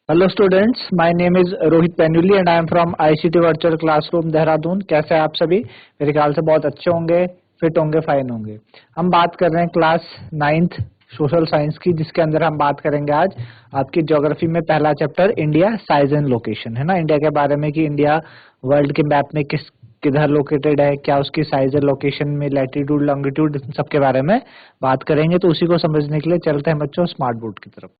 Hello students, my name is Rohit Penuli and I am from ICT virtual classroom Dehradun. कैसे हैं आप सभी? मेरे ख्याल से बहुत अच्छे होंगे, फिट होंगे, फाइन होंगे। हम बात कर रहे हैं क्लास 9th सोशल साइंस की, जिसके अंदर हम बात करेंगे आज आपकी ज्योग्राफी में पहला chapter India size and location, है ना। इंडिया के बारे में कि इंडिया वर्ल्ड के मैप में किधर लोकेटेड है, क्या उसकी साइज एंड लोकेशन में लैटिट्यूड लॉन्गिट्यूड सबके बारे में बात करेंगे। तो उसी को समझने के लिए चलते हैं बच्चों स्मार्ट बोर्ड की तरफ।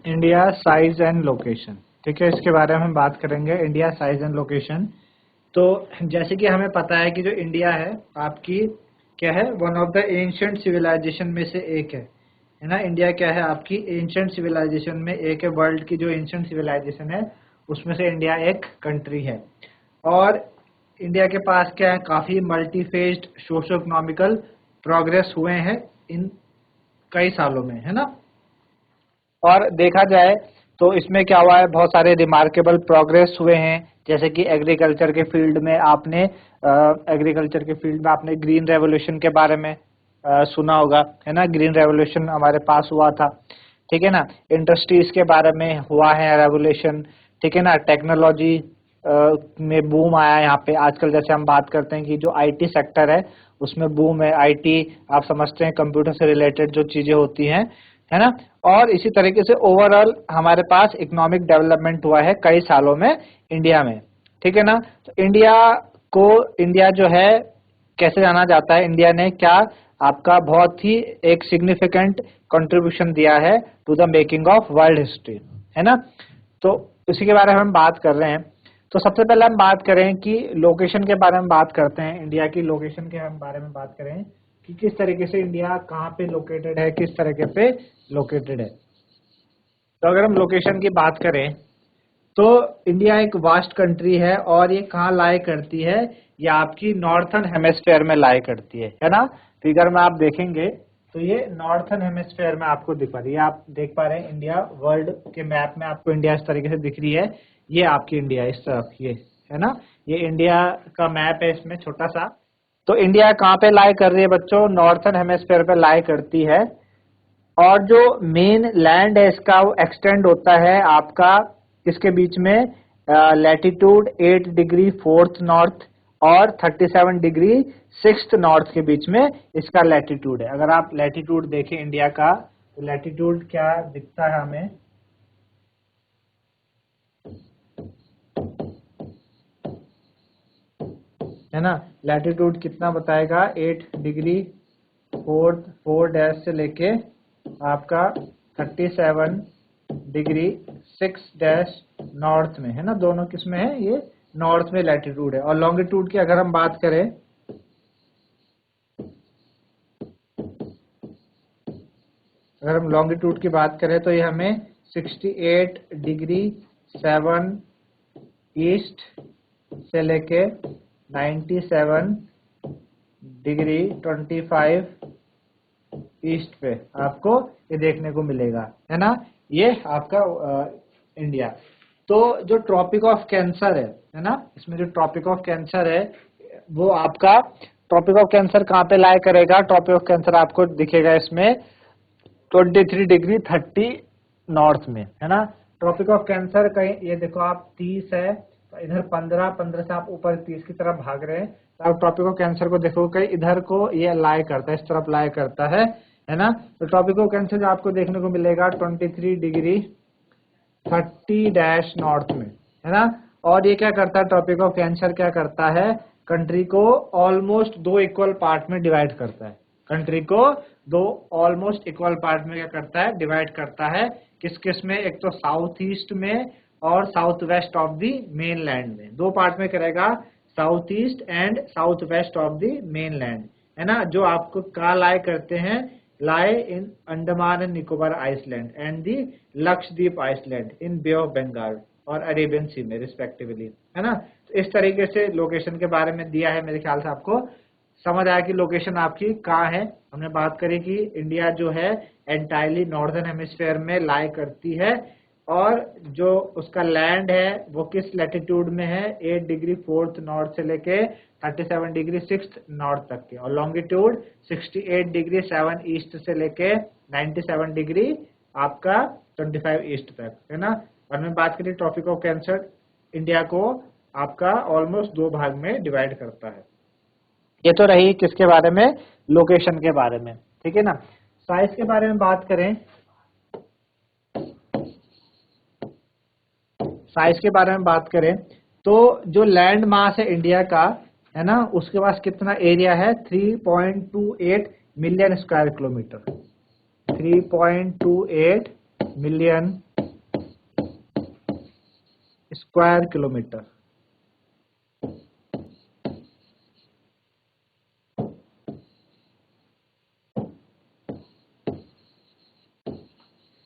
इंडिया साइज एंड लोकेशन, ठीक है, इसके बारे में हम बात करेंगे। India size and location. तो जैसे कि हमें पता है कि जो इंडिया है आपकी क्या है, one of the ancient civilization में से एक है ना। इंडिया क्या है आपकी एंशिएंट सिविलाइजेशन में एक है। वर्ल्ड की जो एंशिएंट सिविलाइजेशन है उसमें से इंडिया एक कंट्री है। और इंडिया के पास क्या है, काफी multi phased socio economical progress हुए हैं इन कई सालों में, है ना। और देखा जाए तो इसमें क्या हुआ है, बहुत सारे रिमार्केबल प्रोग्रेस हुए हैं। जैसे कि एग्रीकल्चर के फील्ड में आपने ग्रीन रेवोल्यूशन के बारे में सुना होगा, है ना। ग्रीन रेवोल्यूशन हमारे पास हुआ था, ठीक है ना। इंडस्ट्रीज के बारे में हुआ है रेवोल्यूशन, ठीक है ना। टेक्नोलॉजी में बूम आया यहाँ पे। आजकल जैसे हम बात करते हैं कि जो आईटी सेक्टर है उसमें बूम है। आईटी आप समझते हैं कंप्यूटर से रिलेटेड जो चीजें होती हैं, है ना। और इसी तरीके से ओवरऑल हमारे पास इकोनॉमिक डेवलपमेंट हुआ है कई सालों में इंडिया में, ठीक है ना। तो इंडिया जो है कैसे जाना जाता है, इंडिया ने क्या आपका बहुत ही एक सिग्निफिकेंट कंट्रीब्यूशन दिया है to the making of world history, है ना। तो इसी के बारे में हम बात कर रहे हैं। तो सबसे पहले हम बात करें कि लोकेशन के बारे में बात करते हैं। इंडिया की लोकेशन के हम बारे में बात करें कि किस तरीके से इंडिया कहाँ पे लोकेटेड है, किस तरीके पे लोकेटेड है। तो अगर हम लोकेशन की बात करें तो इंडिया एक वास्ट कंट्री है और ये कहाँ लाई करती है, ये आपकी नॉर्थर्न हेमिस्फेयर में लाई करती है ना। फिगर में आप देखेंगे तो ये नॉर्थर्न हेमिस्फेयर में आपको दिख पा रही है। आप देख पा रहे हैं इंडिया वर्ल्ड के मैप में आपको इंडिया इस तरीके से दिख रही है। ये आपकी इंडिया इस तरफ, ये है ना। ये इंडिया का मैप है, इसमें छोटा सा। तो इंडिया कहाँ पे लाई कर रही है बच्चों, नॉर्थर्न हेमिस्फेयर पे लाई करती है। और जो मेन लैंड है इसका वो एक्सटेंड होता है आपका इसके बीच में लैटिट्यूड 8 डिग्री 4th नॉर्थ और 37 डिग्री 6th नॉर्थ के बीच में इसका लैटिट्यूड है। अगर आप लैटिट्यूड देखें इंडिया का तो लैटिट्यूड क्या दिखता है हमें, है ना। लैटिट्यूड कितना बताएगा, 8 डिग्री 4 डैश से लेके आपका 37 डिग्री 6 डैश नॉर्थ में, है ना। दोनों किस में है, ये नॉर्थ में लैटिट्यूड है। और लॉन्गिट्यूड की अगर हम बात करें, अगर हम लॉन्गिट्यूड की बात करें तो ये हमें 68 डिग्री 7 ईस्ट से लेके 97 डिग्री 25 ईस्ट पे आपको ये देखने को मिलेगा, है ना। ये आपका इंडिया। तो जो ट्रॉपिक ऑफ कैंसर है ना, इसमें जो ट्रॉपिक ऑफ कैंसर है वो आपका ट्रॉपिक ऑफ कैंसर कहाँ पे लाई करेगा, ट्रॉपिक ऑफ कैंसर आपको दिखेगा इसमें 23 डिग्री 30 नॉर्थ में, है ना। ट्रॉपिक ऑफ कैंसर कहीं ये देखो आप 30 है तो इधर 15 से आप ऊपर 30 की तरफ भाग रहे हैं तो आप ट्रॉपिक ऑफ कैंसर को देखो कहीं इधर को ये लाई करता है, इस तरफ लाई करता है ना। तो ट्रॉपिक ऑफ कैंसर जो आपको देखने को मिलेगा 23 डिग्री 30 डैश नॉर्थ में, है ना। और ये क्या करता है, ट्रॉपिक ऑफ कैंसर क्या करता है, कंट्री को ऑलमोस्ट 2 इक्वल पार्ट में डिवाइड करता है। कंट्री को 2 ऑलमोस्ट इक्वल पार्ट में क्या करता है, डिवाइड करता है। किस किस में, एक तो साउथ ईस्ट में और south west of the mainland में, 2 पार्ट में करेगा। South east and south west of the main land, है ना, जो आपको कहाँ लाए करते हैं, lie in Andaman and Nicobar island and the Lakshadweep island in Bay of Bengal और अरेबियन सी में रिस्पेक्टिवली, है ना। तो इस तरीके से लोकेशन के बारे में दिया है, मेरे ख्याल से आपको समझ आया कि लोकेशन आपकी कहाँ है। हमने बात करी कि इंडिया जो है एंटायरली नॉर्दर्न हेमिस्फेयर में लाई करती है और जो उसका लैंड है वो किस लैटिट्यूड में है, 8 डिग्री 4th नॉर्थ से लेके 37 डिग्री 6th नॉर्थ तक के, और लॉन्गिट्यूड 68 डिग्री 7 ईस्ट से लेके 97 डिग्री आपका 25 ईस्ट तक, है ना। और मैं बात करी ट्रॉपिक ऑफ कैंसर, इंडिया को आपका ऑलमोस्ट 2 भाग में डिवाइड करता है। ये तो रही किसके बारे में, लोकेशन के बारे में, ठीक है ना। साइज के बारे में बात करें, साइज के बारे में बात करें तो जो लैंड मास है इंडिया का, है ना, उसके पास कितना एरिया है, 3.28 million square kilometre, 3.28 million square kilometre.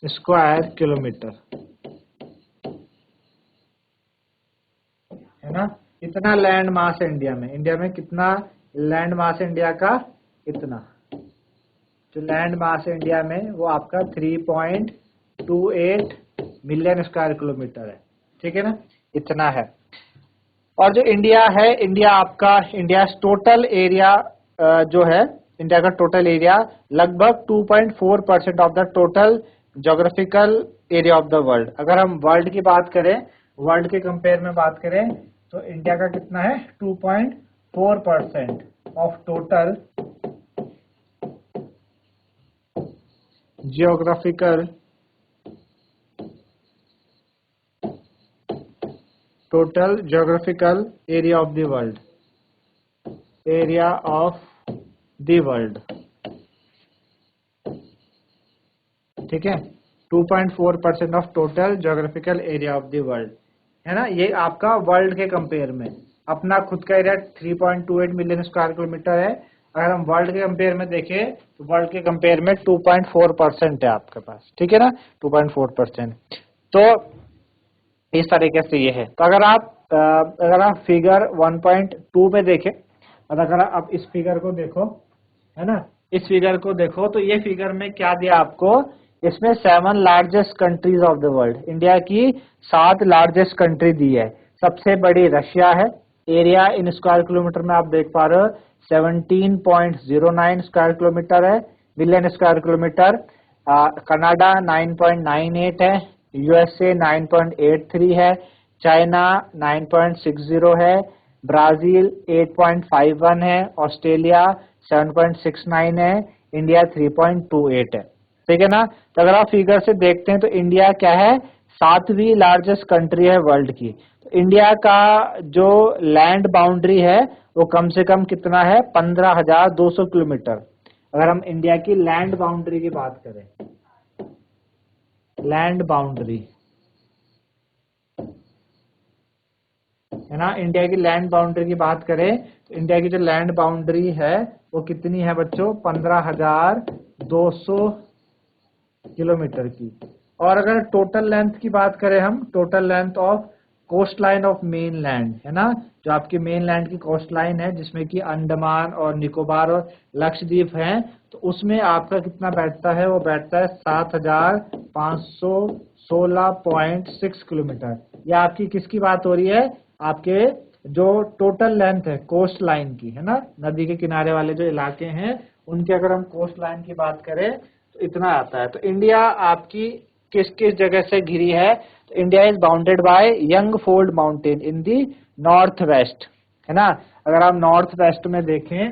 Square kilometre, है ना, इतना लैंड मास है इंडिया में। इंडिया में कितना लैंड मास है इंडिया का, इतना जो लैंड मास है इंडिया में वो आपका 3.28 मिलियन स्क्वायर किलोमीटर है, ठीक है ना, इतना है। और जो इंडिया है, इंडिया आपका, इंडिया टोटल एरिया जो है, इंडिया का टोटल एरिया लगभग 2.4% of the total geographical area of the world. अगर हम वर्ल्ड की बात करें, वर्ल्ड के कंपेयर में बात करें तो इंडिया का कितना है, 2.4% of total geographical area of the world, area of the world, ठीक है, 2.4% of total geographical area of the world, है ना। ये आपका वर्ल्ड के कंपेयर में, अपना खुद का एरिया 3.28 मिलियन स्क्वायर किलोमीटर है। अगर हम वर्ल्ड के कंपेयर में देखें तो वर्ल्ड के कंपेयर में 2.4% है आपके पास, ठीक है ना, 2.4%। तो इस तरीके से ये है। तो अगर आप फिगर 1.2 में देखें, और अगर आप इस फिगर को देखो, है ना, इस फिगर को देखो तो ये फिगर में क्या दिया आपको, इसमें 7 largest countries of the world, India की 7 लार्जेस्ट कंट्री दी है। सबसे बड़ी रशिया है, एरिया इन स्क्वायर किलोमीटर में आप देख पा रहे हो 17.09 स्क्वायर किलोमीटर है, मिलियन स्क्वायर किलोमीटर। कनाडा 9.98 है, यूएसए 9.83 है, चाइना 9.60 है, ब्राजील 8.51 है, ऑस्ट्रेलिया 7.69 है, इंडिया 3.28 है, ठीक है ना। तो अगर आप फिगर से देखते हैं तो इंडिया क्या है, 7वीं लार्जेस्ट कंट्री है वर्ल्ड की। तो इंडिया का जो लैंड बाउंड्री है वो कम से कम कितना है, 15,200 किलोमीटर। अगर हम इंडिया की लैंड बाउंड्री की बात करें, लैंड बाउंड्री, है ना, इंडिया की लैंड बाउंड्री की बात करें तो इंडिया की जो लैंड बाउंड्री है वो कितनी है बच्चों, 15,200 किलोमीटर की। और अगर टोटल लेंथ की बात करें हम, total length of coast line of main land, है ना, जो आपकी मेन लैंड की कोस्ट लाइन है जिसमें कि अंडमान और निकोबार और लक्षद्वीप हैं, तो उसमें आपका कितना बैठता है, वो बैठता है 7,516.6 किलोमीटर। ये आपकी किसकी बात हो रही है, आपके जो टोटल लेंथ है कोस्ट लाइन की, है ना, नदी के किनारे वाले जो इलाके हैं उनके अगर हम कोस्ट लाइन की बात करें तो इतना आता है। तो इंडिया आपकी किस किस जगह से घिरी है, तो India is bounded by young fold mountain in the north west, है ना। अगर आप नॉर्थ वेस्ट में देखें,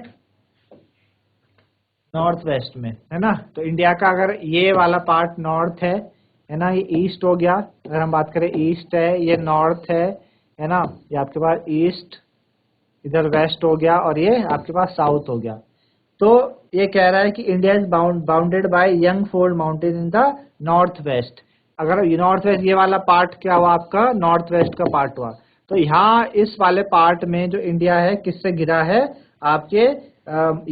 नॉर्थ वेस्ट में, है ना, तो इंडिया का अगर ये वाला पार्ट नॉर्थ है ना, ये ईस्ट हो गया। अगर हम बात करें ईस्ट है, ये नॉर्थ है ना, ये आपके पास ईस्ट, इधर वेस्ट हो गया, और ये आपके पास साउथ हो गया। तो ये कह रहा है कि India is bounded by young fold mountain in the north west. अगर नॉर्थ वेस्ट ये वाला पार्ट क्या हुआ आपका, नॉर्थ वेस्ट का पार्ट हुआ। तो यहाँ इस वाले पार्ट में जो इंडिया है किससे घिरा है, आपके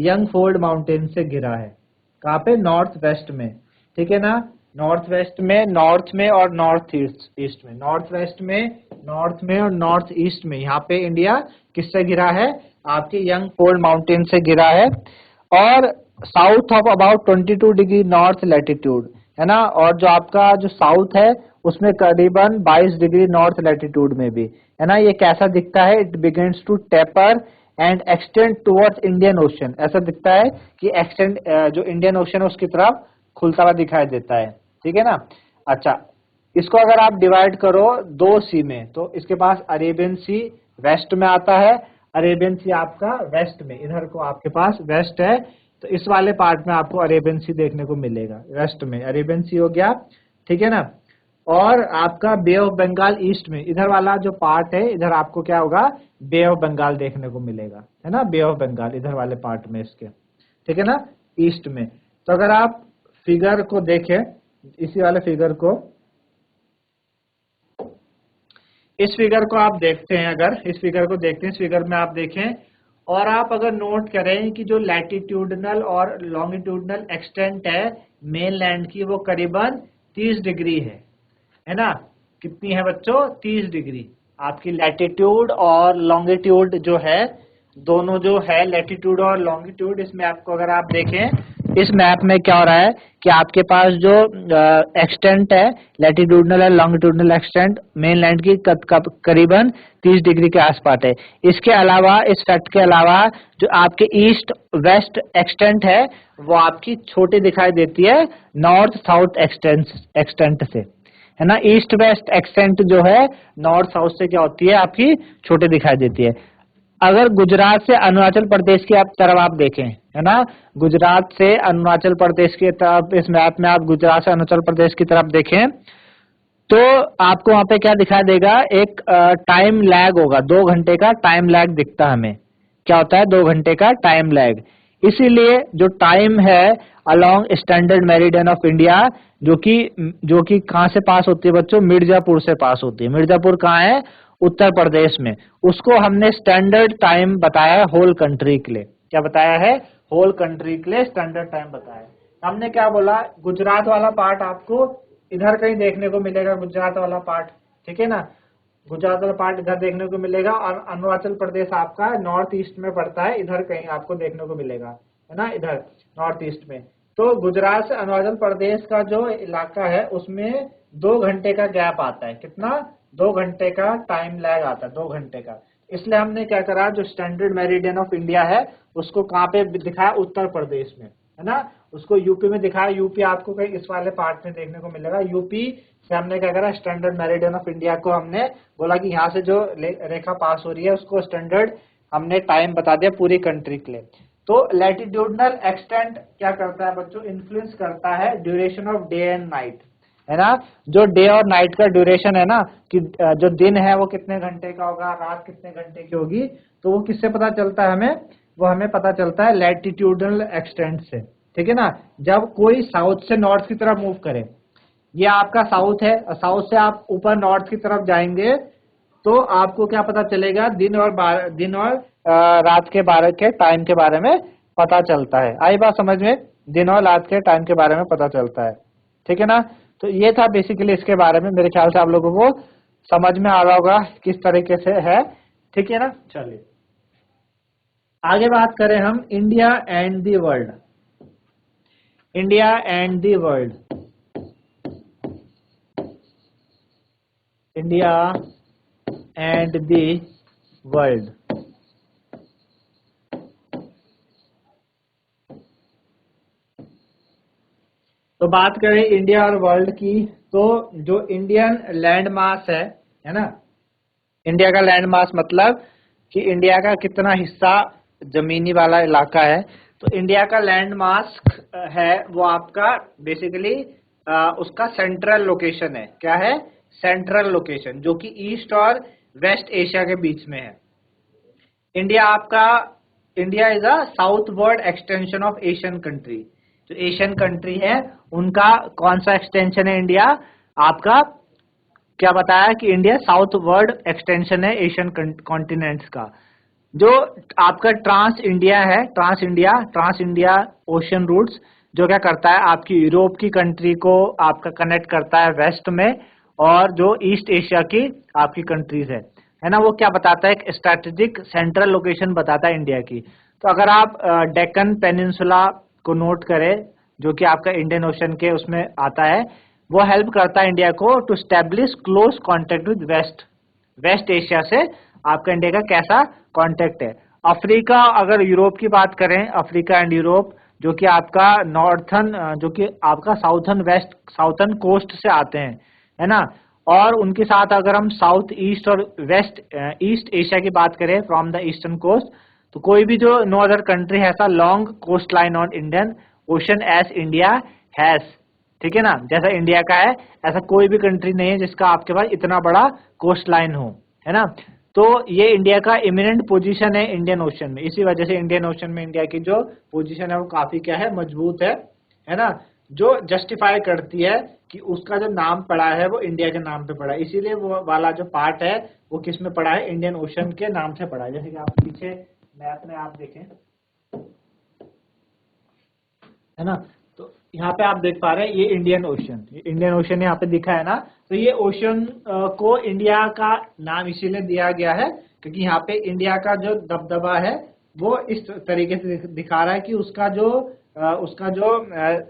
यंग फोल्ड माउंटेन से घिरा है। कहाँ पे, नॉर्थ वेस्ट में, ठीक है ना, नॉर्थ वेस्ट में, नॉर्थ में और नॉर्थ ईस्ट में, नॉर्थ वेस्ट में, नॉर्थ में और नॉर्थ ईस्ट में, यहाँ पे इंडिया किससे घिरा है, आपके यंग फोल्ड माउंटेन से घिरा है। और south of about 22 degree north latitude, है ना, और जो आपका जो साउथ है उसमें करीबन 22 डिग्री नॉर्थ लैटिट्यूड में भी, है ना। ये कैसा दिखता है, it begins to taper and extend towards Indian ocean, ऐसा दिखता है कि एक्सटेंड जो इंडियन ओशन है उसकी तरफ खुलता हुआ दिखाई देता है, ठीक है ना। अच्छा, इसको अगर आप डिवाइड करो दो सी में, तो इसके पास अरेबियन सी वेस्ट में आता है, अरेबियन सी आपका वेस्ट में, इधर को आपके पास वेस्ट है, तो इस वाले पार्ट में आपको अरेबियन सी देखने को मिलेगा, वेस्ट में अरेबियन सी हो गया, ठीक है ना। और आपका बे ऑफ बंगाल ईस्ट में, इधर वाला जो पार्ट है इधर आपको क्या होगा, बे ऑफ बंगाल देखने को मिलेगा, है ना, बे ऑफ बंगाल इधर वाले पार्ट में इसके, ठीक है ना, ईस्ट में। तो अगर आप फिगर को देखें, इसी वाले फिगर को, इस फिगर को आप देखते हैं, अगर इस फिगर को देखते हैं, इस फिगर में आप देखें और आप अगर नोट करें कि जो लैटिट्यूडनल और लॉन्गिट्यूडनल एक्सटेंट है मेन लैंड की, वो करीबन 30 डिग्री है ना। कितनी है बच्चों, 30 डिग्री। आपकी लैटिट्यूड और लॉन्गिट्यूड जो है, दोनों जो है लैटिट्यूड और लॉन्गिट्यूड, इसमें आपको अगर आप देखें इस मैप में क्या हो रहा है कि आपके पास जो एक्सटेंट है लैटिट्यूडनल और लॉन्गिट्यूडनल एक्सटेंट मेन लैंड की करीबन 30 डिग्री के आसपास है। इसके अलावा, इस फैक्ट के अलावा, जो आपके ईस्ट वेस्ट एक्सटेंट है वो आपकी छोटी दिखाई देती है नॉर्थ साउथ एक्सटेंट से, है ना। ईस्ट वेस्ट एक्सटेंट जो है नॉर्थ साउथ से क्या होती है, आपकी छोटी दिखाई देती है। अगर गुजरात से अरुणाचल प्रदेश की तरफ आप देखें, है ना, गुजरात से अरुणाचल प्रदेश की तरफ, इस मैप में आप गुजरात से अरुणाचल प्रदेश की तरफ देखें तो आपको वहां पे क्या दिखाई देगा, एक टाइम लैग होगा, 2 घंटे का टाइम लैग दिखता है हमें। क्या होता है, 2 घंटे का टाइम लैग। इसीलिए जो टाइम है along standard meridian of India, जो कि कहां से पास होती है बच्चों, मिर्जापुर से पास होती है। मिर्जापुर कहाँ है, उत्तर प्रदेश में। उसको हमने स्टैंडर्ड टाइम बताया है होल कंट्री के लिए। क्या बताया है, होल कंट्री के लिए स्टैंडर्ड टाइम बताया है। हमने क्या बोला, गुजरात वाला पार्ट आपको इधर कहीं देखने को मिलेगा, गुजरात वाला पार्ट, ठीक है ना, गुजरात वाला पार्ट इधर देखने को मिलेगा। और अरुणाचल प्रदेश आपका नॉर्थ ईस्ट में पड़ता है, इधर कहीं आपको देखने को मिलेगा, है ना, इधर नॉर्थ ईस्ट में। तो गुजरात से अरुणाचल प्रदेश का जो इलाका है उसमें 2 घंटे का गैप आता है। कितना, 2 घंटे का टाइम लैग आता है, 2 घंटे का। इसलिए हमने क्या करा, जो स्टैंडर्ड मेरिडियन ऑफ इंडिया है उसको कहाँ पे दिखाया, उत्तर प्रदेश में, है ना, उसको यूपी में दिखाया। यूपी आपको कहीं इस वाले पार्ट में देखने को मिलेगा। यूपी से हमने क्या करा, स्टैंडर्ड मेरिडियन ऑफ इंडिया को हमने बोला कि यहाँ से जो रेखा पास हो रही है उसको स्टैंडर्ड हमने टाइम बता दिया पूरी कंट्री के लिए। तो लैटिट्यूडनल एक्सटेंट क्या करता है बच्चों, इन्फ्लुएंस करता है duration of day and night, है ना। जो डे और नाइट का ड्यूरेशन है ना, कि जो दिन है वो कितने घंटे का होगा, रात कितने घंटे की होगी, तो वो किससे पता चलता है हमें, वो हमें पता चलता है लैटिट्यूडनल एक्सटेंट से, ठीक है ना। जब कोई साउथ से नॉर्थ की तरफ मूव करे, ये आपका साउथ है, साउथ से आप ऊपर नॉर्थ की तरफ जाएंगे तो आपको क्या पता चलेगा, दिन और रात के बारे के टाइम के बारे में पता चलता है। आई बात समझ में, दिन और रात के टाइम के बारे में पता चलता है, ठीक है ना। तो ये था बेसिकली इसके बारे में। मेरे ख्याल से आप लोगों को समझ में आ रहा होगा किस तरीके से है, ठीक है ना। चलिए आगे बात करें हम India and the world. India and the world, India and the world. तो बात करें इंडिया और वर्ल्ड की, तो जो इंडियन लैंड मास है ना, इंडिया का लैंड मास मतलब कि इंडिया का कितना हिस्सा जमीनी वाला इलाका है। तो इंडिया का लैंड मास है वो आपका बेसिकली उसका सेंट्रल लोकेशन है। क्या है, सेंट्रल लोकेशन, जो कि ईस्ट और वेस्ट एशिया के बीच में है। India is a southward extension of Asian country. जो एशियन कंट्री है उनका कौन सा एक्सटेंशन है इंडिया, आपका क्या बताया कि इंडिया साउथ वर्ड एक्सटेंशन है एशियन कॉन्टिनेंट्स का। जो आपका ट्रांस इंडिया ओशियन रूट्स जो क्या करता है, आपकी यूरोप की कंट्री को आपका कनेक्ट करता है वेस्ट में, और जो ईस्ट एशिया की आपकी कंट्रीज है ना, वो क्या बताता है, एक स्ट्रेटेजिक सेंट्रल लोकेशन बताता है इंडिया की। तो अगर आप डेक्कन पेनिनसुला को नोट करें, जो कि आपका इंडियन ओशन के उसमें आता है, वो हेल्प करता है इंडिया को to establish close contact with West Asia से आपका इंडिया का कैसा कॉन्टेक्ट है। अफ्रीका, अगर यूरोप की बात करें, अफ्रीका एंड यूरोप जो कि आपका नॉर्थन, जो कि आपका साउथर्न कोस्ट से आते हैं, है ना, और उनके साथ अगर हम साउथ ईस्ट और वेस्ट ईस्ट एशिया की बात करें फ्रॉम द ईस्टर्न कोस्ट, तो कोई भी जो नो अदर कंट्री है ऐसा long coast line on Indian ocean as India has, ठीक है ना, जैसा इंडिया का है ऐसा कोई भी कंट्री नहीं है जिसका आपके पास इतना बड़ा कोस्ट लाइन हो, है ना। तो ये इंडिया का इमिनेंट पोजीशन है इंडियन ओशन में, इसी वजह से इंडियन ओशन में इंडिया की जो पोजीशन है वो काफी क्या है, मजबूत है ना, जो जस्टिफाई करती है कि उसका जो नाम पड़ा है वो इंडिया के नाम पे पड़ा है, इसीलिए वो वाला जो पार्ट है वो किस में पड़ा है, इंडियन ओशन के नाम से पड़ा है। जैसे कि आप पीछे मैप में आप देखें, है ना, तो यहाँ पे आप देख पा रहे हैं ये इंडियन ओशन यहाँ पे दिखा है ना। तो ये ओशन को इंडिया का नाम इसीलिए दिया गया है क्योंकि यहाँ पे इंडिया का जो दबदबा है वो इस तरीके से दिखा रहा है कि उसका जो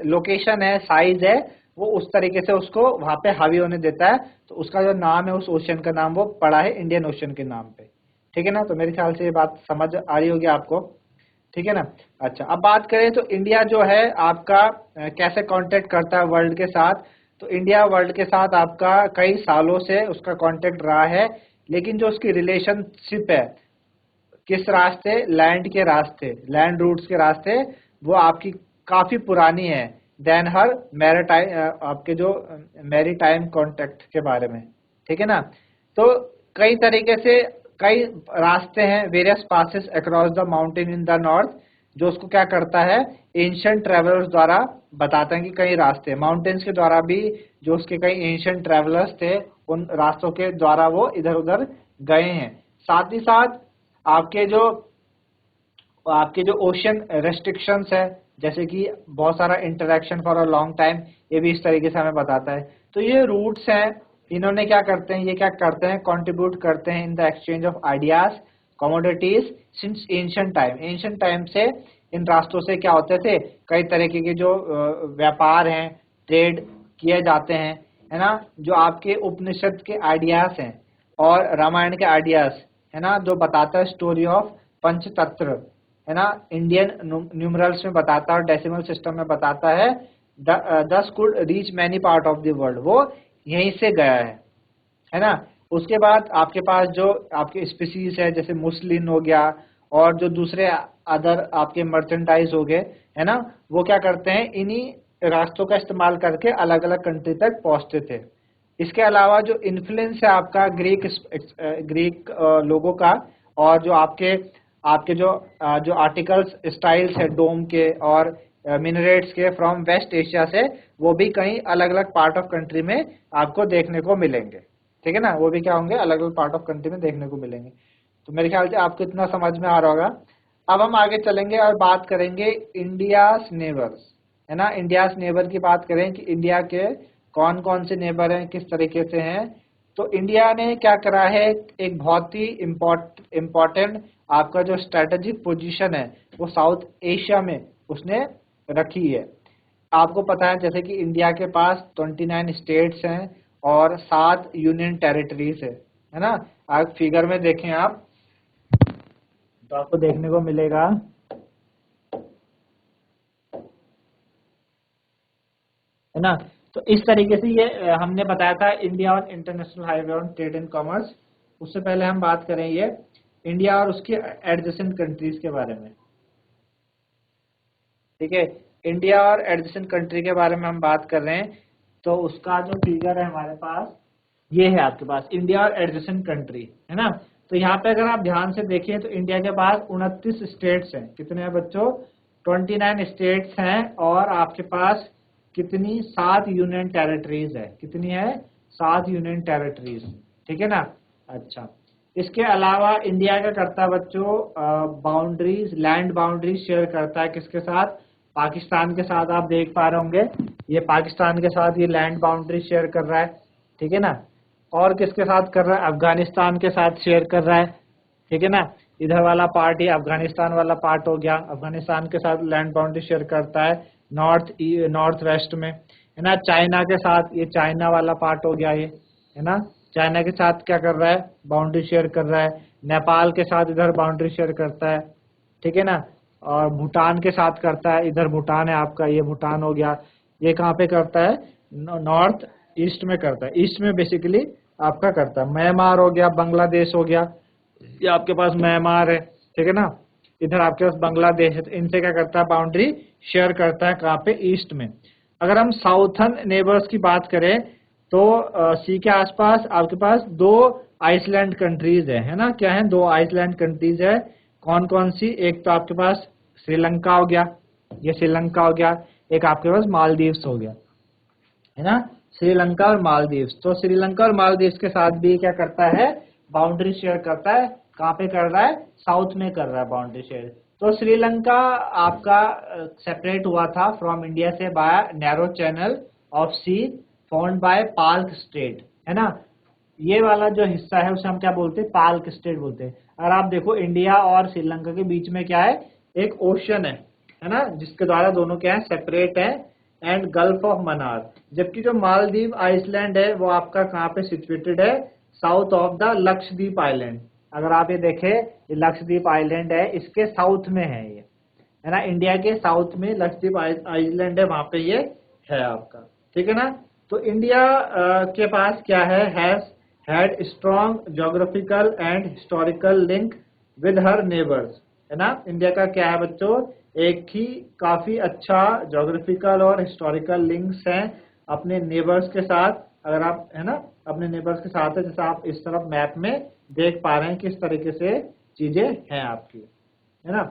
लोकेशन है, साइज है, वो उस तरीके से उसको वहां पे हावी होने देता है। तो उसका जो नाम है उस ओशन का नाम वो पड़ा है इंडियन ओशन के नाम पे, ठीक है ना। तो मेरे ख्याल से ये बात समझ आ रही होगी आपको, ठीक है ना। अच्छा, अब बात करें तो इंडिया जो है आपका कैसे कांटेक्ट करता है वर्ल्ड के साथ। तो इंडिया वर्ल्ड के साथ आपका कई सालों से उसका कांटेक्ट रहा है, लेकिन जो उसकी रिलेशनशिप है किस रास्ते, लैंड रूट्स के रास्ते, वो आपकी काफी पुरानी है देन हर मैरीटाइम, आपके जो मैरीटाइम कांटेक्ट के बारे में, ठीक है ना। तो कई तरीके से कई रास्ते हैं, various passes across the mountain in the north, जो उसको क्या करता है, एंशिएंट ट्रेवलर्स द्वारा बताते हैं कि कई रास्ते माउंटेन्स के द्वारा भी, जो उसके कई एंशिएंट ट्रेवलर्स थे उन रास्तों के द्वारा वो इधर उधर गए हैं। साथ ही साथ आपके जो ओशन रेस्ट्रिक्शंस है, जैसे कि बहुत सारा interaction for a long time, ये भी इस तरीके से हमें बताता है। तो ये रूट्स हैं, इन्होंने क्या करते हैं, ये क्या करते हैं, कंट्रीब्यूट करते हैं in the exchange of ideas commodities since ancient time से इन रास्तों से क्या होते थे, कई तरीके के जो व्यापार हैं, ट्रेड किए जाते हैं, है ना। जो आपके उपनिषद के आइडियाज हैं और रामायण के आइडियाज, है ना, जो बताता है स्टोरी ऑफ पंचतंत्र, है ना, इंडियन न्यूमरल्स में बताता है और डेसिमल सिस्टम में बताता है, दस could reach many part of the world, वो यहीं से गया है ना। उसके बाद आपके पास जो आपके स्पीसीज है जैसे मुस्लिम हो गया और जो दूसरे अदर आपके मर्चेंडाइज हो गए, है ना, वो क्या करते हैं, इन्हीं रास्तों का इस्तेमाल करके अलग अलग कंट्री तक पहुंचते थे। इसके अलावा जो इन्फ्लुएंस है आपका ग्रीक लोगों का, और जो आपके जो आर्टिकल्स स्टाइल्स है डोम के और मिनरेट्स के फ्रॉम वेस्ट एशिया से, वो भी कहीं अलग अलग पार्ट ऑफ कंट्री में आपको देखने को मिलेंगे, ठीक है ना, वो भी क्या होंगे, अलग अलग पार्ट ऑफ कंट्री में देखने को मिलेंगे। तो मेरे ख्याल से आपको इतना समझ में आ रहा होगा। अब हम आगे चलेंगे और बात करेंगे इंडियाज नेबर्स, है ना, इंडियाज नेबर की बात करें कि इंडिया के कौन कौन से नेबर हैं, किस तरीके से हैं। तो इंडिया ने क्या करा है, एक बहुत ही इम्पोर्टेंट आपका जो स्ट्रेटेजिक पोजीशन है वो साउथ एशिया में उसने रखी है। आपको पता है जैसे कि इंडिया के पास 29 स्टेट्स हैं और 7 यूनियन टेरिटरीज है ना। आप फिगर में देखें आप तो आपको देखने को मिलेगा, है ना। तो इस तरीके से ये हमने बताया था इंडिया और international highway on trade and commerce. उससे पहले हम बात करें ये इंडिया और उसके एडजेसेंट कंट्रीज के बारे में, ठीक है। इंडिया और एडजेसेंट कंट्री के बारे में हम बात कर रहे हैं, तो उसका जो फिगर है हमारे पास ये है, आपके पास इंडिया और एडजेसेंट कंट्री, है ना। तो यहाँ पे अगर आप ध्यान से देखिए तो इंडिया के पास 29 स्टेट्स हैं, कितने हैं बच्चों, 29 स्टेट्स हैं, और आपके पास कितनी, 7 यूनियन टेरिटरीज है, कितनी है, 7 यूनियन टेरिटरीज, ठीक है ना। अच्छा, इसके अलावा इंडिया क्या करता है बच्चों, बाउंड्रीज, लैंड बाउंड्रीज शेयर करता है किसके साथ, पाकिस्तान के साथ। आप देख पा रहे होंगे ये पाकिस्तान के साथ ये लैंड बाउंड्री शेयर कर रहा है, ठीक है ना। और किसके साथ कर रहा है, अफगानिस्तान के साथ शेयर कर रहा है, ठीक है ना। इधर वाला पार्ट ये अफगानिस्तान वाला पार्ट हो गया, अफगानिस्तान के साथ लैंड बाउंड्री शेयर करता है नॉर्थ वेस्ट में, है ना। चाइना के साथ ये चाइना वाला पार्ट हो गया ये, है ना। चाइना के साथ क्या कर रहा है, बाउंड्री शेयर कर रहा है। नेपाल के साथ इधर बाउंड्री शेयर करता है, ठीक है ना। और भूटान के साथ करता है, इधर भूटान है आपका, ये भूटान हो गया। ये कहाँ पे करता है, नॉर्थ ईस्ट में करता है, ईस्ट में बेसिकली आपका करता है। म्यांमार हो गया, बांग्लादेश हो गया, ये आपके पास म्यांमार है, ठीक है ना। इधर आपके पास बांग्लादेश है, तो इनसे क्या करता है, बाउंड्री शेयर करता है कहाँ पे, ईस्ट में। अगर हम साउथर्न नेबर्स की बात करें तो सी के आसपास आपके पास 2 आइसलैंड कंट्रीज है ना। क्या है, 2 आइसलैंड कंट्रीज है। कौन कौन सी, एक तो आपके पास श्रीलंका हो गया, ये श्रीलंका हो गया। एक आपके पास मालदीव्स हो गया, है ना। श्रीलंका और मालदीव्स, तो श्रीलंका और मालदीव्स के साथ भी क्या करता है, बाउंड्री शेयर करता है। कहाँ पे कर रहा है, साउथ में कर रहा है बाउंड्री शेयर। तो श्रीलंका आपका सेपरेट हुआ था फ्रॉम इंडिया से by narrow channel of sea found by Palk strait, है ना। ये वाला जो हिस्सा है उसे हम क्या बोलते हैं, पाल्क स्ट्रेट बोलते हैं। अगर आप देखो इंडिया और श्रीलंका के बीच में क्या है, एक ओशन है ना, जिसके द्वारा दोनों क्या है, सेपरेट है, एंड गल्फ ऑफ मन्नार। जबकि जो मालदीव आइसलैंड है वो आपका कहाँ पे सिचुएटेड है, south of the Lakshadweep island. अगर आप ये देखें, ये लक्षद्वीप आइलैंड है, इसके साउथ में है ये, है ना। इंडिया के साउथ में लक्षद्वीप आइलैंड है, वहां पे ये है आपका, ठीक है ना। तो इंडिया के पास क्या है, has had strong geographical and historical link with her neighbours, है ना। इंडिया का क्या है बच्चों, एक ही काफी अच्छा ज्योग्राफिकल और हिस्टोरिकल लिंक्स हैं अपने नेबर्स के साथ। अगर आप, है ना, अपने नेबर्स के साथ है, जैसे आप इस तरफ मैप में देख पा रहे हैं किस तरीके से चीजें हैं आपकी, है ना,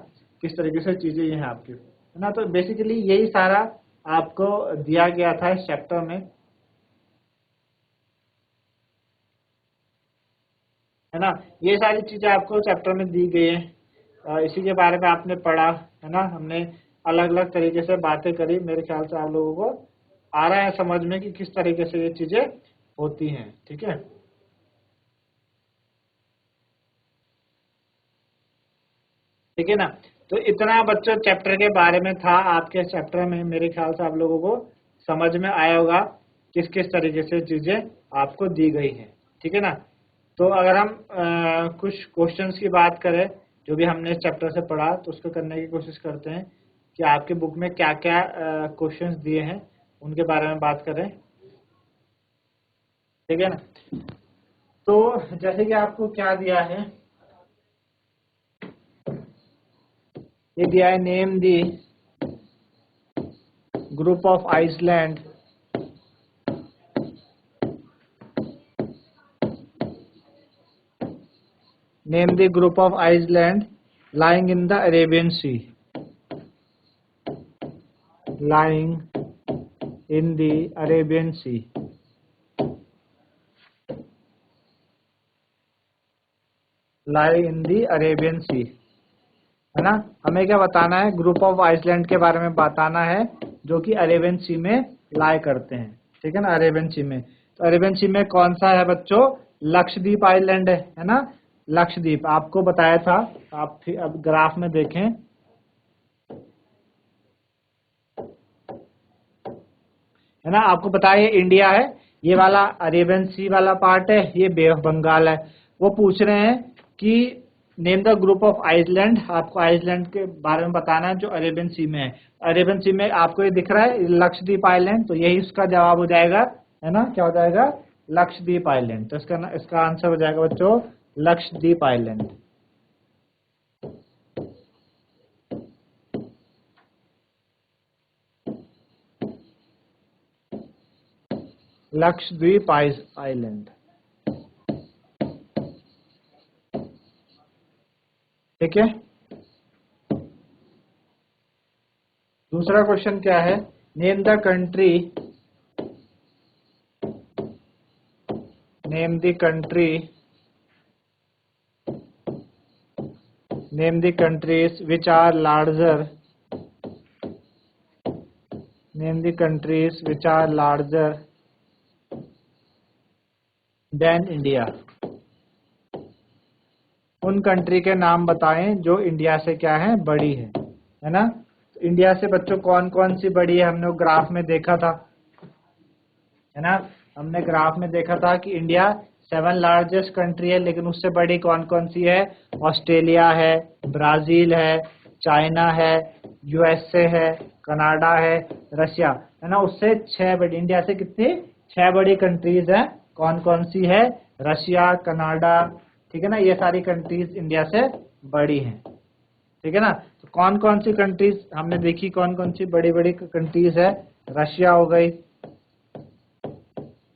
किस तरीके से चीजें ये हैं आपकी, है ना। तो बेसिकली यही सारा आपको दिया गया था इस चैप्टर में, है ना। ये सारी चीजें आपको चैप्टर में दी गई है, इसी के बारे में आपने पढ़ा, है ना। हमने अलग अलग तरीके से बातें करी, मेरे ख्याल से आप लोगों को आ रहा है समझ में कि किस तरीके से ये चीजें होती हैं, ठीक है। ठीक है ना। तो इतना बच्चों चैप्टर के बारे में था, आपके चैप्टर में मेरे ख्याल से आप लोगों को समझ में आया होगा किस किस तरीके से चीजें आपको दी गई हैं, ठीक है ना। तो अगर हम कुछ क्वेश्चंस की बात करें जो भी हमने इस चैप्टर से पढ़ा, तो उसको करने की कोशिश करते हैं कि आपके बुक में क्या क्या क्वेश्चंस दिए हैं उनके बारे में बात करें, ठीक है ना। तो जैसे कि आपको क्या दिया है, ये दिया है, name the group of island name the group of island lying in the Arabian Sea, lying in the Arabian Sea, lie in the Arabian Sea, है ना। हमें क्या बताना है, ग्रुप ऑफ आइसलैंड के बारे में बताना है जो कि अरेबियन सी में लाई करते हैं, ठीक है ना, अरेबियन सी में। तो अरेबियन सी में कौन सा है बच्चों, लक्षद्वीप आइलैंड है ना। लक्षद्वीप आपको बताया था, आप अब ग्राफ में देखें, है ना। आपको पता है ये इंडिया है, ये वाला अरेबियन सी वाला पार्ट है, ये बे ऑफ बंगाल है। वो पूछ रहे हैं कि name the group of island, आपको आइसलैंड के बारे में बताना है जो अरेबियन सी में है। अरेबियन सी में आपको ये दिख रहा है लक्षद्वीप आइलैंड, तो यही उसका जवाब हो जाएगा, है ना। क्या हो जाएगा, लक्षद्वीप आइलैंड। तो इसका आंसर हो जाएगा बच्चों लक्षद्वीप आइलैंड, लक्षद्वीप आइलैंड, ठीक है। दूसरा क्वेश्चन क्या है, name the country name the countries which are larger than India। उन कंट्री के नाम बताएं जो इंडिया से क्या है, बड़ी है ना। इंडिया से बच्चों कौन कौन सी बड़ी है, हमने ग्राफ में देखा था, है ना। हमने ग्राफ में देखा था कि इंडिया 7 लार्जेस्ट कंट्री है, लेकिन उससे बड़ी कौन कौन सी है, ऑस्ट्रेलिया है, ब्राजील है, चाइना है, यूएसए है, कनाडा है, रशिया, है ना। उससे 6 बड़ी, इंडिया से कितनी 6 बड़ी कंट्रीज हैं, कौन कौन सी है, रशिया, कनाडा, ठीक है ना, ये सारी कंट्रीज इंडिया से बड़ी हैं, ठीक है ना। तो कौन कौन सी कंट्रीज हमने देखी, कौन कौन सी बड़ी बड़ी कंट्रीज है, रशिया हो गई,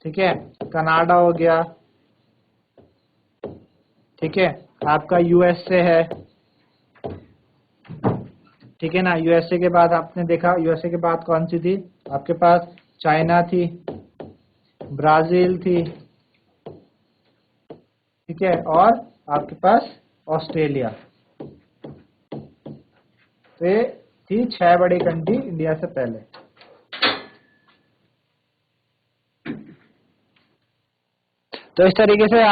ठीक है, कनाडा हो गया, ठीक है, आपका यूएसए है, ठीक है ना। यूएसए के बाद आपने देखा, यूएसए के बाद कौन सी थी आपके पास, चाइना थी, ब्राजील थी, ठीक है, और आपके पास ऑस्ट्रेलिया। तो ये थी 6 बड़ी कंट्री इंडिया से पहले। तो इस तरीके से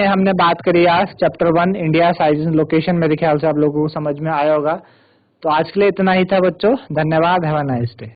हमने बात करी आज chapter 1 India size and location. मेरे ख्याल से आप लोगों को समझ में आया होगा। तो आज के लिए इतना ही था बच्चों, धन्यवाद, हैव अ नाइस डे।